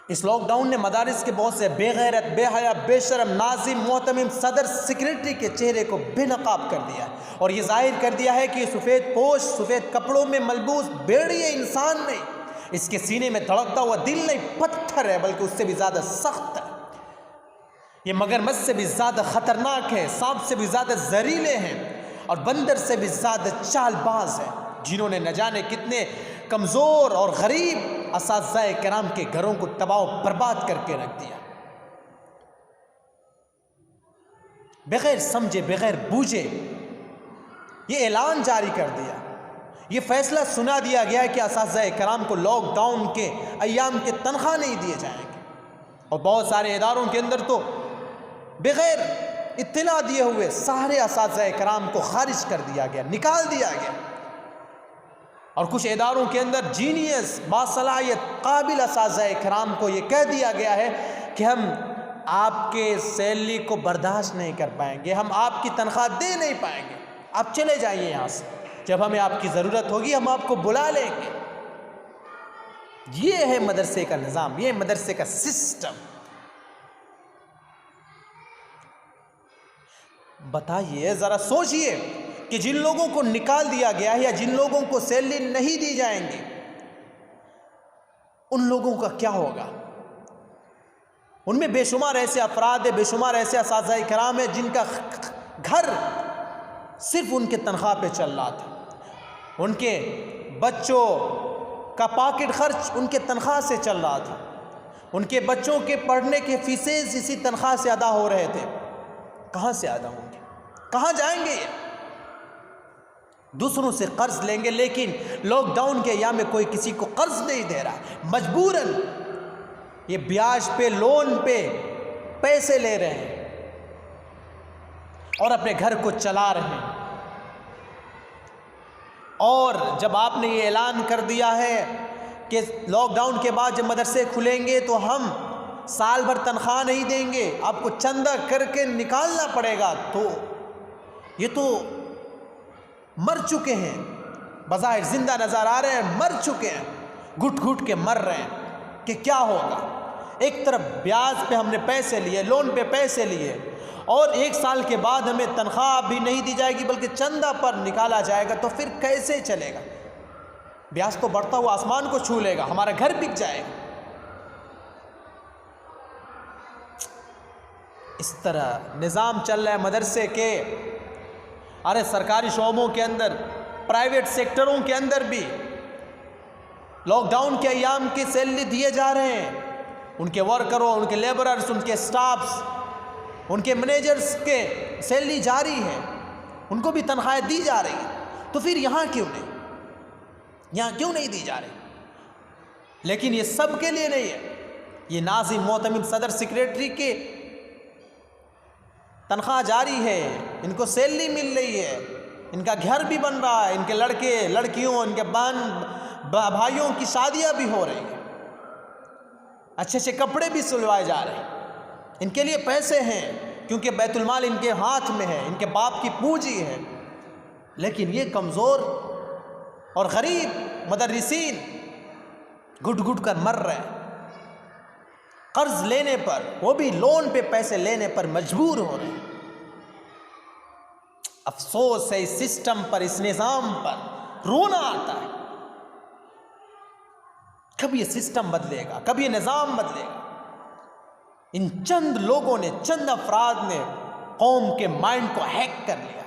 इस लॉकडाउन ने मदारिस के बहुत से बेगैरत, बेहया, बेशरम, नाजिम, मोहतमिम सदर सेक्रेटरी के चेहरे को बेनकाब कर दिया है और ये जाहिर कर दिया है कि सफ़ेद पोश, सफ़ेद कपड़ों में मलबूस भेड़िए इंसान नहीं, इसके सीने में धड़कता हुआ दिल नहीं, पत्थर है, बल्कि उससे भी ज़्यादा सख्त है। ये मगरमच्छ से भी ज़्यादा ख़तरनाक है, सांप से भी ज़्यादा जहरीले हैं और बंदर से भी ज़्यादा चालबाज है, जिन्होंने न जाने कितने कमज़ोर और गरीब असातिज़ाए किराम के घरों को तबाह बर्बाद करके रख दिया। बगैर समझे, बगैर बूझे ये ऐलान जारी कर दिया, ये फैसला सुना दिया गया है कि असातिज़ाए किराम को लॉकडाउन के अय्याम के तनख्वाह नहीं दिए जाएंगे और बहुत सारे इदारों के अंदर तो बगैर इत्तला दिए हुए सारे असातिज़ाए किराम को खारिज कर दिया गया, निकाल दिया गया। और कुछ इदारों के अंदर जीनियस, बासलाहियत, काबिल असातिज़ाए किराम को ये कह दिया गया है कि हम आपके सैलरी को बर्दाश्त नहीं कर पाएंगे, हम आपकी तनख्वाह दे नहीं पाएंगे, आप चले जाइए यहाँ से, जब हमें आपकी ज़रूरत होगी हम आपको बुला लेंगे। ये है मदरसे का निज़ाम, ये मदरसे का सिस्टम। बताइए, ज़रा सोचिए कि जिन लोगों को निकाल दिया गया है या जिन लोगों को सैलरी नहीं दी जाएंगी, उन लोगों का क्या होगा। उनमें बेशुमार ऐसे अफराद है, बेशुमार ऐसे असातिज़ाए किराम है जिनका घर सिर्फ उनके तनख्वाह पे चल रहा था, उनके बच्चों का पॉकेट खर्च उनके तनख्वाह से चल रहा था, उनके बच्चों के पढ़ने के फीसेस इसी तनख्वाह से अदा हो रहे थे। कहाँ से अदा होंगे, कहाँ जाएंगे ये? दूसरों से कर्ज लेंगे, लेकिन लॉकडाउन के अय्याम में कोई किसी को कर्ज नहीं दे रहा, मजबूरन ये ब्याज पे, लोन पे पैसे ले रहे हैं और अपने घर को चला रहे हैं। और जब आपने ये ऐलान कर दिया है कि लॉकडाउन के बाद जब मदरसे खुलेंगे तो हम साल भर तनख्वाह नहीं देंगे, आपको चंदा करके निकालना पड़ेगा, तो ये तो मर चुके हैं, बज़ाहिर जिंदा नजर आ रहे हैं, मर चुके हैं, घुट घुट के मर रहे हैं कि क्या होगा। एक तरफ ब्याज पे हमने पैसे लिए, लोन पे पैसे लिए, और एक साल के बाद हमें तनख्वाह भी नहीं दी जाएगी बल्कि चंदा पर निकाला जाएगा, तो फिर कैसे चलेगा। ब्याज तो बढ़ता हुआ आसमान को छू लेगा, हमारा घर बिक जाएगा। इस तरह निज़ाम चल रहा है मदरसे के। अरे सरकारी शोबों के अंदर, प्राइवेट सेक्टरों के अंदर भी लॉकडाउन के अय्याम की सैलरी दिए जा रहे हैं। उनके वर्करों, उनके लेबरर्स, उनके स्टाफ्स, उनके मैनेजर्स के सैलरी जारी है, उनको भी तनख्वाहें दी जा रही है। तो फिर यहाँ क्यों नहीं, यहाँ क्यों नहीं दी जा रही? लेकिन ये सब के लिए नहीं है, ये नाज़िम, मोहतमिम, सदर सेक्रेटरी के तनख्वाह जारी है, इनको सैलरी मिल रही है, इनका घर भी बन रहा है, इनके लड़के लड़कियों, इनके बहन भाइयों की शादियां भी हो रही हैं, अच्छे अच्छे कपड़े भी सिलवाए जा रहे हैं, इनके लिए पैसे हैं क्योंकि बैतुल माल इनके हाथ में है, इनके बाप की पूंजी है। लेकिन ये कमज़ोर और गरीब मदरसीन घुट घुट कर मर रहे हैं, कर्ज लेने पर, वो भी लोन पे पैसे लेने पर मजबूर हो रहे हैं। अफसोस है इस सिस्टम पर, इस निज़ाम पर, रोना आता है। कब ये सिस्टम बदलेगा, कब ये निज़ाम बदलेगा? इन चंद लोगों ने, चंद अफराद ने कौम के माइंड को हैक कर लिया,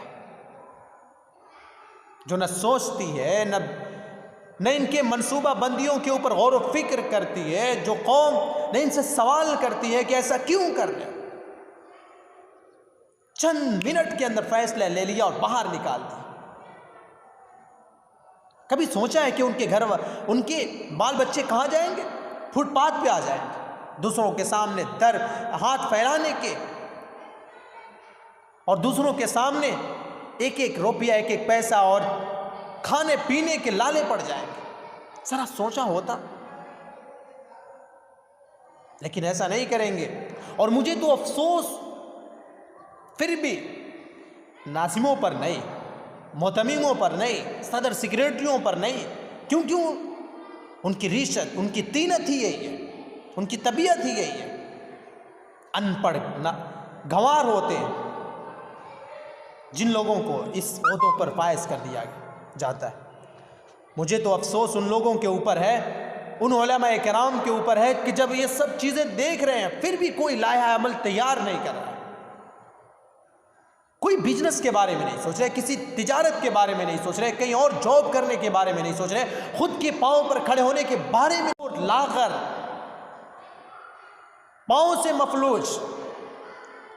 जो न सोचती है, न इनके मनसूबा बंदियों के ऊपर गौर व फिक्र करती है, जो कौम न इनसे सवाल करती है कि ऐसा क्यों कर रहे हो। चंद मिनट के अंदर फैसला ले लिया और बाहर निकाल दिया। कभी सोचा है कि उनके घर, उनके बाल बच्चे कहाँ जाएंगे? फुटपाथ पे आ जाएंगे, दूसरों के सामने दर हाथ फैलाने के, और दूसरों के सामने एक एक रुपया, एक एक पैसा और खाने पीने के लाले पड़ जाएंगे। जरा सोचा होता, लेकिन ऐसा नहीं करेंगे। और मुझे तो अफसोस फिर भी नाज़िमों पर नहीं, मोहतमीमों पर नहीं, सदर सेक्रेटरियों पर नहीं, क्योंकि उनकी रिश्वत, उनकी तीनत ही यही है उनकी तबीयत ही यही है। अनपढ़ ना गंवार होते हैं जिन लोगों को इस ओहदों पर फायज कर दिया जाता है। मुझे तो अफसोस उन लोगों के ऊपर है, उन उलमाए किराम के ऊपर है कि जब ये सब चीज़ें देख रहे हैं फिर भी कोई लाया अमल तैयार नहीं कर रहा है। कोई बिजनेस के बारे में नहीं सोच रहे, किसी तिजारत के बारे में नहीं सोच रहे, कहीं और जॉब करने के बारे में नहीं सोच रहे, खुद के पाँव पर खड़े होने के बारे में लाकर पाँव से मफलूज,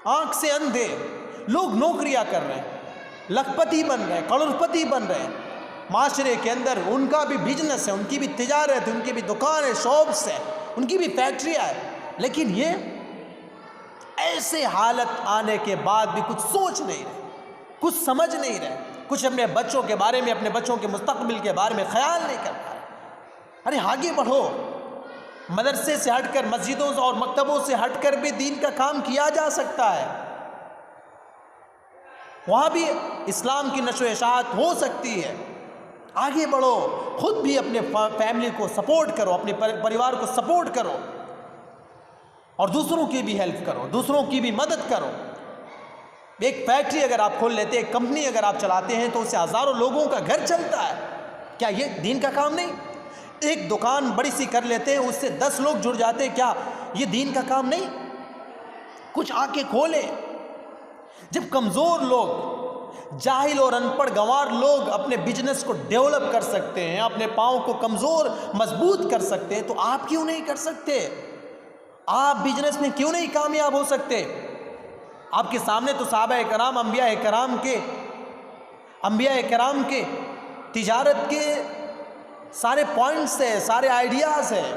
आंख से अंधे लोग नौकरियां कर रहे हैं, लखपति बन रहे हैं, करोड़पति बन रहे हैं। माशरे के अंदर उनका भी बिजनेस है, उनकी भी तिजारत है, उनकी भी दुकान है, शॉप्स है, उनकी भी फैक्ट्रियां है, लेकिन ये ऐसे हालत आने के बाद भी कुछ सोच नहीं रहे, कुछ समझ नहीं रहे, कुछ अपने बच्चों के बारे में, अपने बच्चों के मुस्तकबिल के बारे में ख्याल नहीं कर पा रहे। अरे आगे बढ़ो, मदरसे से हटकर, मस्जिदों और मकतबों से हटकर भी दीन का काम किया जा सकता है, वहाँ भी इस्लाम की नशो इशाअत हो सकती है। आगे बढ़ो, खुद भी अपने फैमिली को सपोर्ट करो, अपने परिवार को सपोर्ट करो और दूसरों की भी हेल्प करो, दूसरों की भी मदद करो। एक फैक्ट्री अगर आप खोल लेते, एक कंपनी अगर आप चलाते हैं तो उससे हज़ारों लोगों का घर चलता है। क्या ये दीन का काम नहीं? एक दुकान बड़ी सी कर लेते हैं, उससे 10 लोग जुड़ जाते हैं, क्या ये दीन का काम नहीं? कुछ आके खोले। जब कमज़ोर लोग, जाहिल और अनपढ़ गंवार लोग अपने बिजनेस को डेवलप कर सकते हैं, अपने पाँव को कमज़ोर मजबूत कर सकते हैं, तो आप क्यों नहीं कर सकते? आप बिजनेस में क्यों नहीं कामयाब हो सकते? आपके सामने तो सहाबा कराम, अंबिया कराम के तिजारत के सारे पॉइंट्स है, सारे आइडियाज़ है।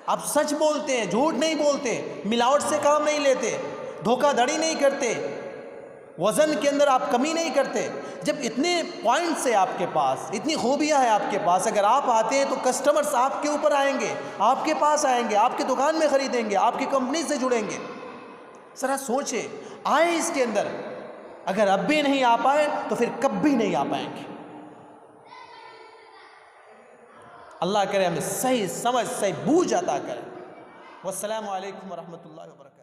आप सच बोलते हैं, झूठ नहीं बोलते, मिलावट से काम नहीं लेते, धोखाधड़ी नहीं करते, वज़न के अंदर आप कमी नहीं करते। जब इतने पॉइंट्स है आपके पास, इतनी खूबियाँ हैं आपके पास, अगर आप आते हैं तो कस्टमर्स आपके ऊपर आएंगे, आपके पास आएंगे, आपकी दुकान में ख़रीदेंगे, आपकी कंपनी से जुड़ेंगे। ज़रा सोचें, आए इसके अंदर। अगर अब भी नहीं आ पाए तो फिर कभी नहीं आ पाएंगे। अल्लाह करे हमें सही समझ, सही बूझ अता करे। वस्सलामु अलैकुम वरहमतुल्लाहि वबरकातुहू।